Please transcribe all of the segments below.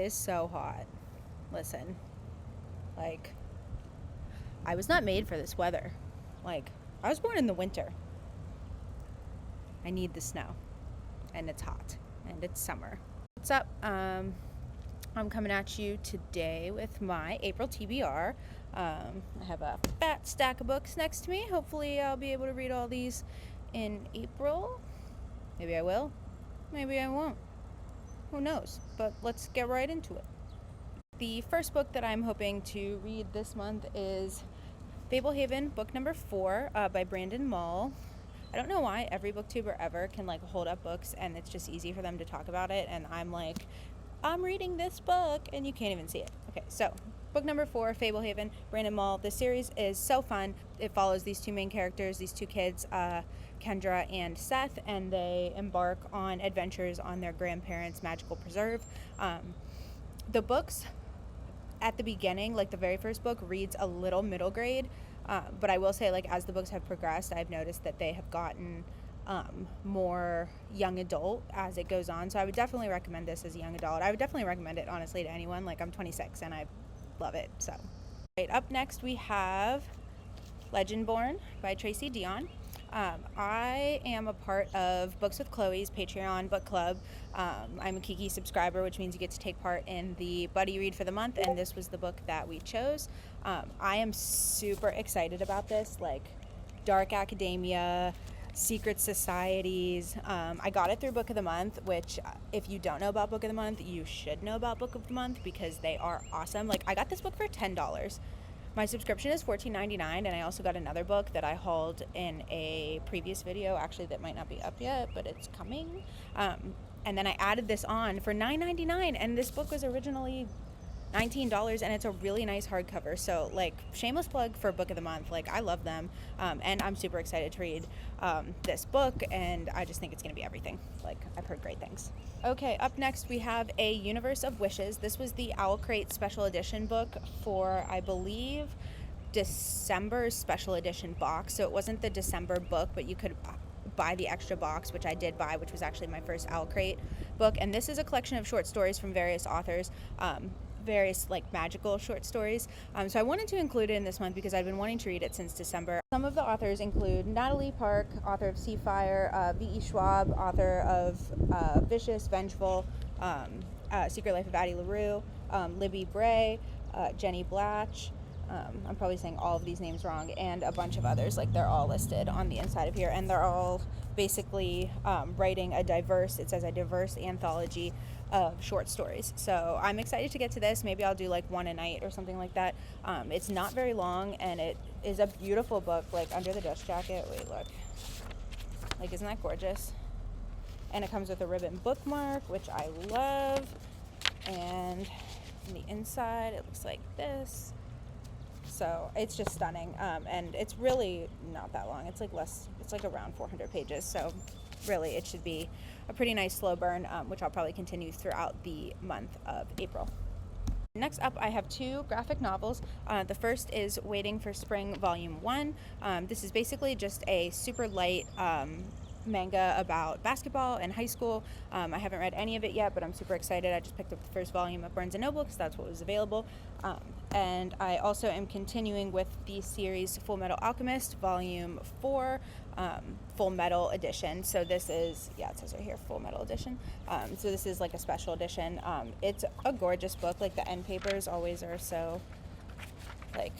is so hot. Listen, like, I was not made for this weather. Like, I was born in the winter. I need the snow, and it's hot, and it's summer. What's up? I'm coming at you today with my April TBR. I have a fat stack of books next to me. Hopefully I'll be able to read all these in April. Maybe I will. Maybe I won't. Who knows? But let's get right into it. The first book that I'm hoping to read this month is Fablehaven, book number 4 by Brandon Mull. I don't know why every booktuber ever can like hold up books and it's just easy for them to talk about it, and I'm like, I'm reading this book and you can't even see it. Okay, so book number 4, Fablehaven, Brandon Mull. This series is so fun. It follows these two main characters, these two kids, Kendra and Seth, and they embark on adventures on their grandparents' magical preserve. The books at the beginning, like the very first book, reads a little middle grade, but I will say, like, as the books have progressed, I've noticed that they have gotten more young adult as it goes on. So I would definitely recommend this as a young adult. I would definitely recommend it, honestly, to anyone. Like, I'm 26 and I love it. So, right, up next we have Legendborn by Tracy Dion. I am a part of Books with Chloe's Patreon book club. I'm a Kiki subscriber, which means you get to take part in the buddy read for the month, and this was the book that we chose. I am super excited about this, like dark academia, secret societies. I got it through Book of the Month, which if you don't know about Book of the Month, you should know about Book of the Month because they are awesome. Like, I got this book for $10. My subscription is $14.99, and I also got another book that I hauled in a previous video, actually, that might not be up yet, but it's coming. And then I added this on for $9.99, and this book was originally $19, and it's a really nice hardcover. So, like, shameless plug for Book of the Month. Like, I love them, and I'm super excited to read this book, and I just think it's going to be everything. Like, I've heard great things. Okay, up next we have A Universe of Wishes. This was the Owl Crate special edition book for, I believe, December's special edition box. So it wasn't the December book, but you could buy the extra box, which I did buy, which was actually my first Owl Crate book. And this is a collection of short stories from various authors, various like magical short stories. So I wanted to include it in this month because I've been wanting to read it since December. Some of the authors include Natalie Park, author of Seafire, V.E. Schwab, author of Vicious, Vengeful, Secret Life of Addie LaRue, Libby Bray, Jenny Blatch. I'm probably saying all of these names wrong, and a bunch of others. Like, they're all listed on the inside of here, and they're all basically writing a diverse anthology of short stories. So I'm excited to get to this. Maybe I'll do like one a night or something like that. It's not very long, and it is a beautiful book. Like, under the dust jacket, wait, look, like, isn't that gorgeous? And it comes with a ribbon bookmark, which I love, and on the inside it looks like this. So it's just stunning, and it's really not that long. It's like around 400 pages, so really it should be a pretty nice slow burn, which I'll probably continue throughout the month of April. Next up, I have 2 graphic novels. The first is Waiting for Spring Volume 1. This is basically just a super light manga about basketball and high school. I haven't read any of it yet, but I'm super excited. I just picked up the first volume at Barnes & Noble because that's what was available. And I also am continuing with the series Full Metal Alchemist Volume 4, Full Metal Edition. So this is, yeah, it says right here, Full Metal Edition. So this is like a special edition. It's a gorgeous book. Like, the end papers always are so, like,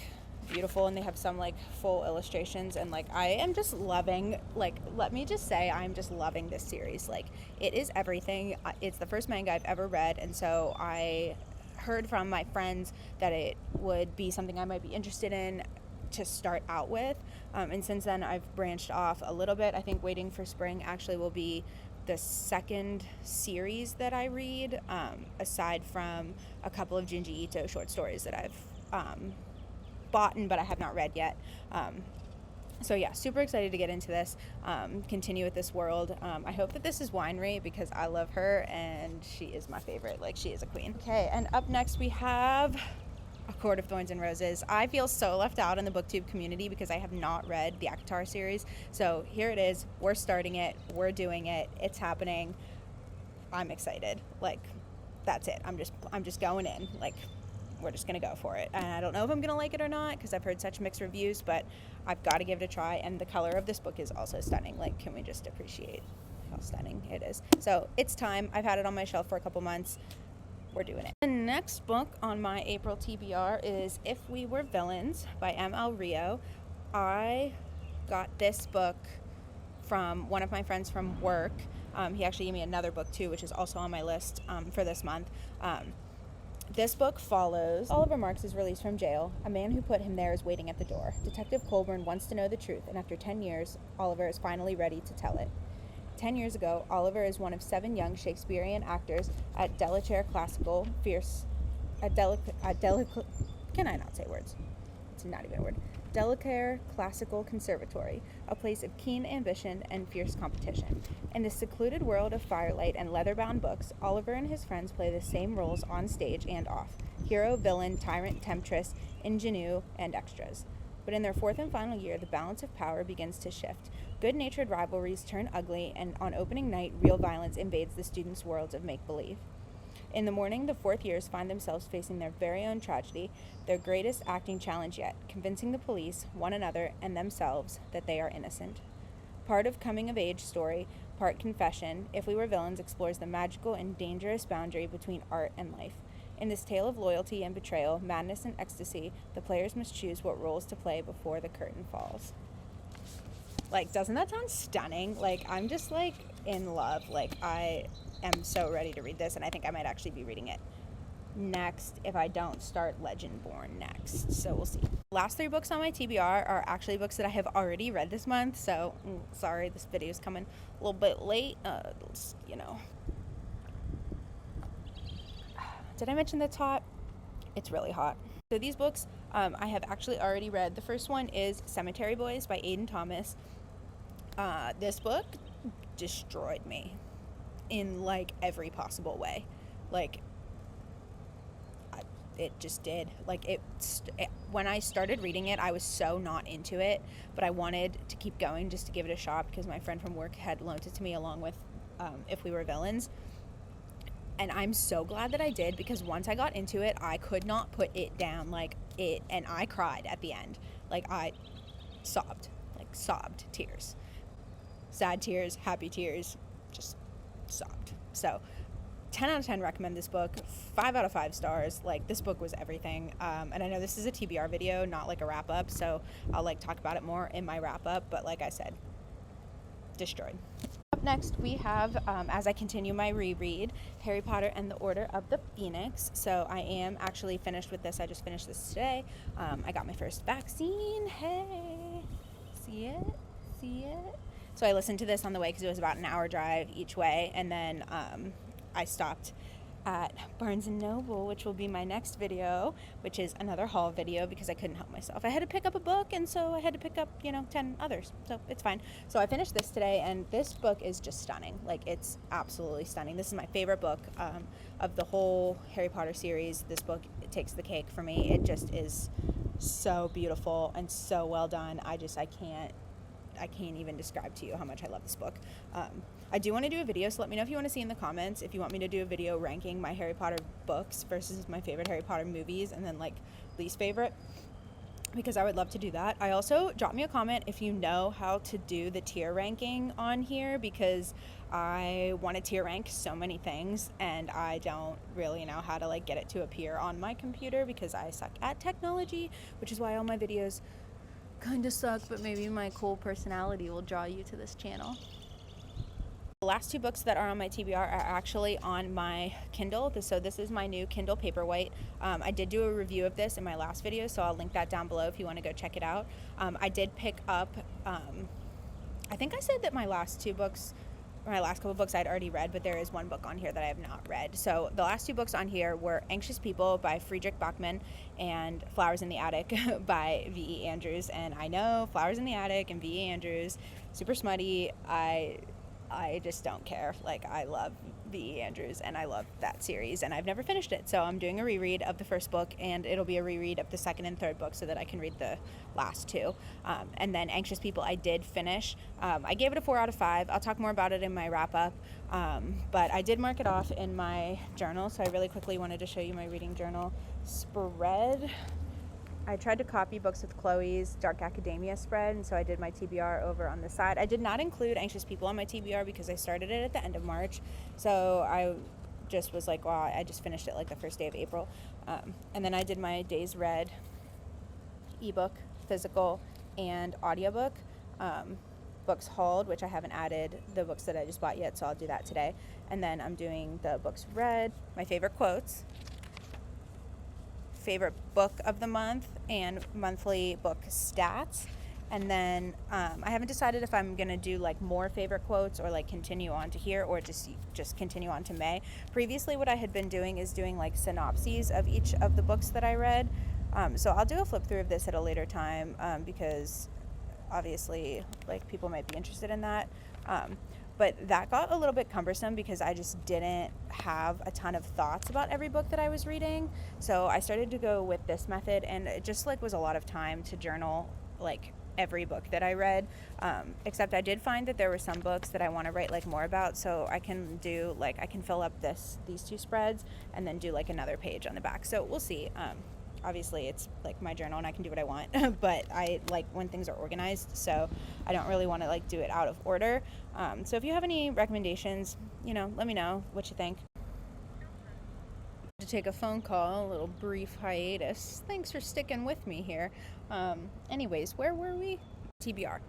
beautiful, and they have some like full illustrations, and like I am just loving, like, let me just say, I'm just loving this series. Like, it is everything. It's the first manga I've ever read, and so I heard from my friends that it would be something I might be interested in to start out with, and since then I've branched off a little bit. I think Waiting for Spring actually will be the second series that I read, aside from a couple of Junji Ito short stories that I've bought but I have not read yet. So yeah, super excited to get into this, continue with this world. I hope that this is Winery because I love her and she is my favorite. Like, she is a queen. Okay, and up next we have A Court of Thorns and Roses. I feel so left out in the booktube community because I have not read the ACOTAR series. So here it is. We're starting it. We're doing it. It's happening. I'm excited. Like, that's it. I'm just going in. Like, we're just gonna go for it. And I don't know if I'm gonna like it or not because I've heard such mixed reviews, but I've got to give it a try. And the color of this book is also stunning. Like, can we just appreciate how stunning it is? So it's time. I've had it on my shelf for a couple months. We're doing it. The next book on my April TBR is If We Were Villains by M.L. Rio. I got this book from one of my friends from work. He actually gave me another book too, which is also on my list for this month. This book follows Oliver Marks is released from jail. A man who put him there is waiting at the door. Detective Colburn wants to know the truth, and after 10 years, Oliver is finally ready to tell it. 10 years ago, Oliver is one of 7 young Shakespearean actors at Can I not say words? It's not even a word. Delacare Classical Conservatory, a place of keen ambition and fierce competition. In the secluded world of firelight and leather-bound books, Oliver and his friends play the same roles on stage and off: hero, villain, tyrant, temptress, ingenue, and extras. But in their 4th and final year, the balance of power begins to shift. Good-natured rivalries turn ugly, and on opening night, real violence invades the students' worlds of make-believe. In the morning, the 4th years find themselves facing their very own tragedy, their greatest acting challenge yet, convincing the police, one another, and themselves that they are innocent. Part of coming-of-age story, part confession, If We Were Villains explores the magical and dangerous boundary between art and life. In this tale of loyalty and betrayal, madness and ecstasy, the players must choose what roles to play before the curtain falls. Like, doesn't that sound stunning? Like, I'm just, like, in love. Like, I am so ready to read this, and I think I might actually be reading it next if I don't start Legendborn next. So we'll see. Last 3 books on my TBR are actually books that I have already read this month, so sorry, this video is coming a little bit late. You know. Did I mention that's hot? It's really hot. So these books I have actually already read. The first one is Cemetery Boys by Aiden Thomas. This book destroyed me in, like, every possible way. Like, it just did. Like, when I started reading it, I was so not into it, but I wanted to keep going just to give it a shot because my friend from work had loaned it to me along with If We Were Villains. And I'm so glad that I did, because once I got into it, I could not put it down. Like, and I cried at the end. Like, I sobbed tears. Sad tears, happy tears, just sobbed. So 10 out of 10 recommend this book. 5 out of 5 stars. Like, this book was everything. And I know this is a TBR video, not like a wrap up, so I'll, like, talk about it more in my wrap up, but like I said, destroyed. Up next, we have, as I continue my reread, Harry Potter and the Order of the Phoenix. So I am actually finished with this. I just finished this today. I got my first vaccine. Hey, see it? So I listened to this on the way because it was about an hour drive each way, and then I stopped at Barnes & Noble, which will be my next video, which is another haul video because I couldn't help myself. I had to pick up a book, and so I had to pick up, 10 others. So it's fine. So I finished this today, and this book is just stunning. Like, it's absolutely stunning. This is my favorite book of the whole Harry Potter series. This book, it takes the cake for me. It just is so beautiful and so well done. I can't even describe to you how much I love this book. I do want to do a video, so let me know if you want to see in the comments if you want me to do a video ranking my Harry Potter books versus my favorite Harry Potter movies, and then, like, least favorite, because I would love to do that. I also, drop me a comment if you know how to do the tier ranking on here, because I want to tier rank so many things, and I don't really know how to, like, get it to appear on my computer because I suck at technology, which is why all my videos kind of suck, but maybe my cool personality will draw you to this channel. The last 2 books that are on my TBR are actually on my Kindle. So this is my new Kindle Paperwhite. I did do a review of this in my last video, so I'll link that down below if you want to go check it out. I did pick up, I think I said that my last couple books I'd already read, but there is one book on here that I have not read. So the last 2 books on here were Anxious People by Friedrich Bachmann and Flowers in the Attic by V.E. Andrews. And I know Flowers in the Attic and V.E. Andrews, super smutty. I just don't care. Like, I love V.E. Andrews, and I love that series, and I've never finished it, so I'm doing a reread of the first book, and it'll be a reread of the second and third book so that I can read the last two. And then Anxious People I did finish. I gave it a 4 out of 5. I'll talk more about it in my wrap-up, but I did mark it off in my journal, so I really quickly wanted to show you my reading journal spread. I tried to copy Books with Chloe's Dark Academia spread, and so I did my TBR over on the side. I did not include Anxious People on my TBR because I started it at the end of March, so I just was like, wow, I just finished it like the first day of April. And then I did my Days Read ebook, physical, and audiobook. Books hauled, which I haven't added the books that I just bought yet, so I'll do that today. And then I'm doing the books read, my favorite quotes, favorite book of the month, and monthly book stats. And then I haven't decided if I'm gonna do like more favorite quotes or like continue on to here or just continue on to May. Previously what I had been doing is doing like synopses of each of the books that I read. So I'll do a flip through of this at a later time because obviously like people might be interested in that. But that got a little bit cumbersome because I just didn't have a ton of thoughts about every book that I was reading. So I started to go with this method, and it just like was a lot of time to journal like every book that I read. Except I did find that there were some books that I want to write like more about, so I can do like I can fill up these two spreads and then do like another page on the back. So we'll see. Obviously it's like my journal and I can do what I want, but I like when things are organized, so I don't really want to like do it out of order. So if you have any recommendations, let me know what you think. To take a phone call, a little brief hiatus. Thanks for sticking with me here. Anyways, where were we? TBR.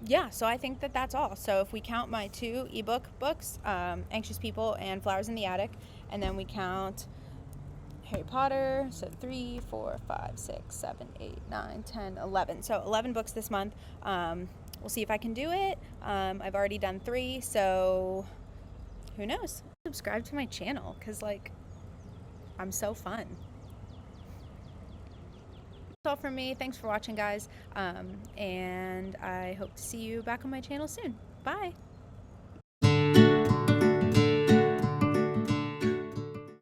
Yeah, so I think that's all. So if we count my 2 ebook books, Anxious People and Flowers in the Attic, and then we count Harry Potter, so 3, 4, 5, 6, 7, 8, 9, 10, 11. So 11 books this month. We'll see if I can do it. I've already done 3, so who knows? Subscribe to my channel because like I'm so fun. That's all from me. Thanks for watching, guys. And I hope to see you back on my channel soon. Bye.